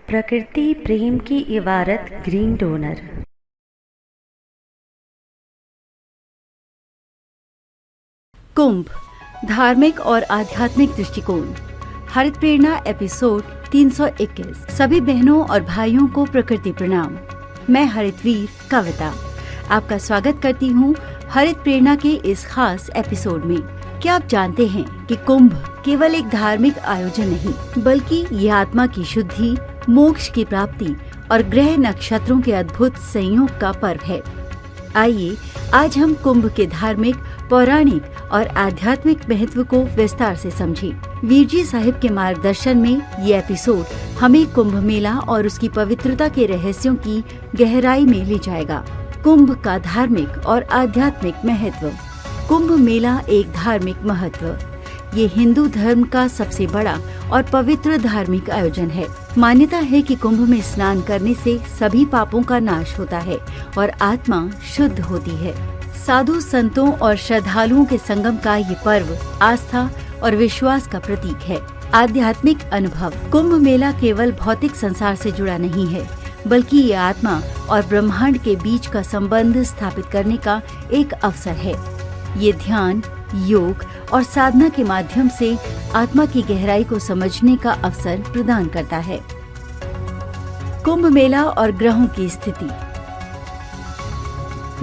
प्रकृति प्रेम की इबारत ग्रीन डोनर। कुंभ, धार्मिक और आध्यात्मिक दृष्टिकोण। हरित प्रेरणा एपिसोड 321। सभी बहनों और भाइयों को प्रकृति प्रणाम। मैं हरितवीर कविता आपका स्वागत करती हूँ हरित प्रेरणा के इस खास एपिसोड में। क्या आप जानते हैं कि कुंभ केवल एक धार्मिक आयोजन नहीं, बल्कि ये आत्मा की शुद्धि, मोक्ष की प्राप्ति और ग्रह नक्षत्रों के अद्भुत संयोग का पर्व है। आइए आज हम कुंभ के धार्मिक, पौराणिक और आध्यात्मिक महत्व को विस्तार से समझें। वीर जी साहिब के मार्गदर्शन में ये एपिसोड हमें कुंभ मेला और उसकी पवित्रता के रहस्यों की गहराई में ले जाएगा। कुंभ का धार्मिक और आध्यात्मिक महत्व। कुंभ मेला एक धार्मिक महत्व। ये हिंदू धर्म का सबसे बड़ा और पवित्र धार्मिक आयोजन है। मान्यता है कि कुंभ में स्नान करने से सभी पापों का नाश होता है और आत्मा शुद्ध होती है। साधु संतों और श्रद्धालुओं के संगम का ये पर्व आस्था और विश्वास का प्रतीक है। आध्यात्मिक अनुभव। कुंभ मेला केवल भौतिक संसार से जुड़ा नहीं है, बल्कि ये आत्मा और ब्रह्मांड के बीच का संबंध स्थापित करने का एक अवसर है। ये ध्यान, योग और साधना के माध्यम से आत्मा की गहराई को समझने का अवसर प्रदान करता है। कुंभ मेला और ग्रहों की स्थिति।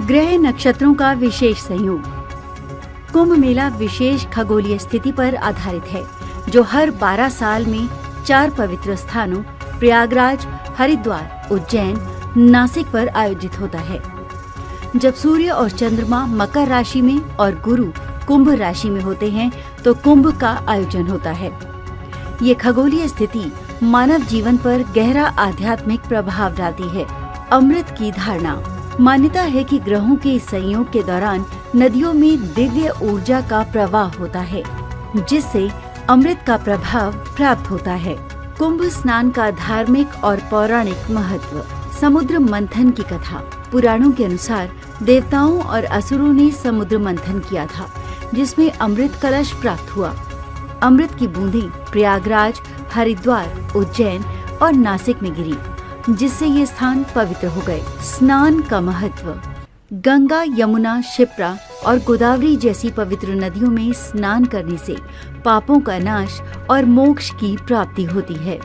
ग्रह नक्षत्रों का विशेष संयोग। कुंभ मेला विशेष खगोलीय स्थिति पर आधारित है, जो हर 12 साल में 4 पवित्र स्थानों प्रयागराज, हरिद्वार, उज्जैन, नासिक पर आयोजित होता है। जब सूर्य और चंद्रमा मकर राशि में और गुरु कुंभ राशि में होते हैं तो कुंभ का आयोजन होता है। ये खगोलीय स्थिति मानव जीवन पर गहरा आध्यात्मिक प्रभाव डालती है। अमृत की धारणा। मान्यता है कि ग्रहों के इस संयोग के दौरान नदियों में दिव्य ऊर्जा का प्रवाह होता है, जिससे अमृत का प्रभाव प्राप्त होता है। कुंभ स्नान का धार्मिक और पौराणिक महत्व। समुद्र मंथन की कथा। पुराणों के अनुसार देवताओं और असुरों ने समुद्र मंथन किया था, जिसमें अमृत कलश प्राप्त हुआ। अमृत की बूंदें प्रयागराज, हरिद्वार, उज्जैन और नासिक में गिरी, जिससे ये स्थान पवित्र हो गए। स्नान का महत्व। गंगा, यमुना, क्षिप्रा और गोदावरी जैसी पवित्र नदियों में स्नान करने से पापों का नाश और मोक्ष की प्राप्ति होती है।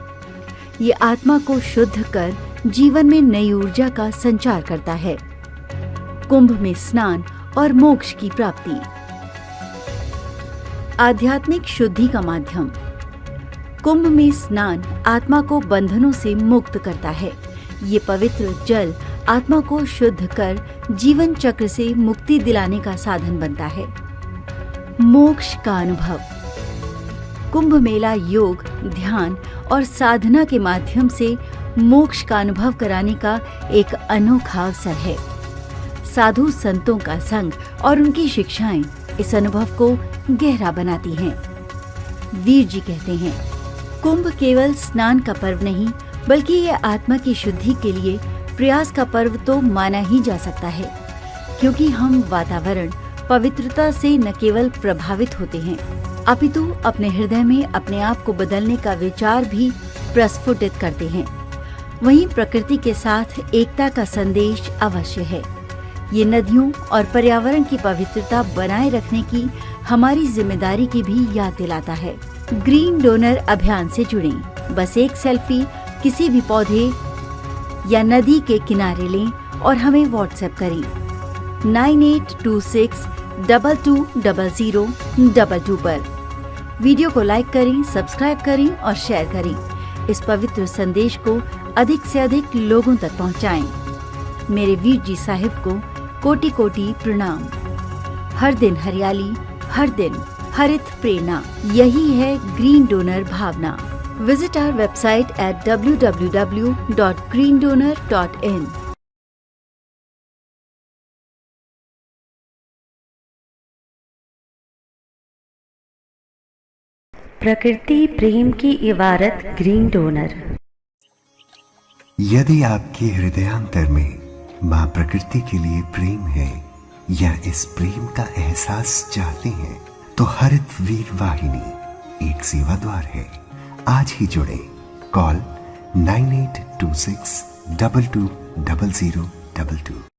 ये आत्मा को शुद्ध कर जीवन में नई ऊर्जा का संचार करता है। कुंभ में स्नान और मोक्ष की प्राप्ति। आध्यात्मिक शुद्धि का माध्यम। कुंभ में स्नान आत्मा को बंधनों से मुक्त करता है। ये पवित्र जल आत्मा को शुद्ध कर जीवन चक्र से मुक्ति दिलाने का साधन बनता है। मोक्ष का अनुभव। कुंभ मेला योग, ध्यान और साधना के माध्यम से मोक्ष का अनुभव कराने का एक अनोखा अवसर है। साधु संतों का संग और उनकी शिक्षाएं इस अनुभव को गहरा बनाती हैं। वीर जी कहते हैं, कुंभ केवल स्नान का पर्व नहीं, बल्कि यह आत्मा की शुद्धि के लिए प्रयास का पर्व तो माना ही जा सकता है, क्योंकि हम वातावरण, पवित्रता से न केवल प्रभावित होते हैं, अपितु अपने हृदय में अपने आप को बदलने का विचार भी प्रस्फुटित करते हैं। वहीं प्रकृति के साथ एकता का संदेश अवश्य है। ये नदियों और पर्यावरण की पवित्रता बनाए रखने की हमारी जिम्मेदारी की भी याद दिलाता है। ग्रीन डोनर अभियान से जुड़ें। बस एक सेल्फी किसी भी पौधे या नदी के किनारे लें और हमें व्हाट्सएप करें 9826220022 पर। वीडियो को लाइक करें, सब्सक्राइब करें और शेयर करें। इस पवित्र संदेश को अधिक से अधिक लोगों तक पहुंचाएं। मेरे वीर जी साहिब को कोटि कोटि प्रणाम। हर दिन हरियाली, हर दिन हरित प्रेरणा। यही है ग्रीन डोनर भावना। Visit our website at www.greendonor.in। प्रकृति प्रेम की इबारत ग्रीन डोनर। यदि आपके हृदयांतर में माँ प्रकृति के लिए प्रेम है या इस प्रेम का एहसास चाहते हैं, तो हरित वीर वाहिनी एक सेवा द्वार है। आज ही जुड़े। कॉल 9826220022।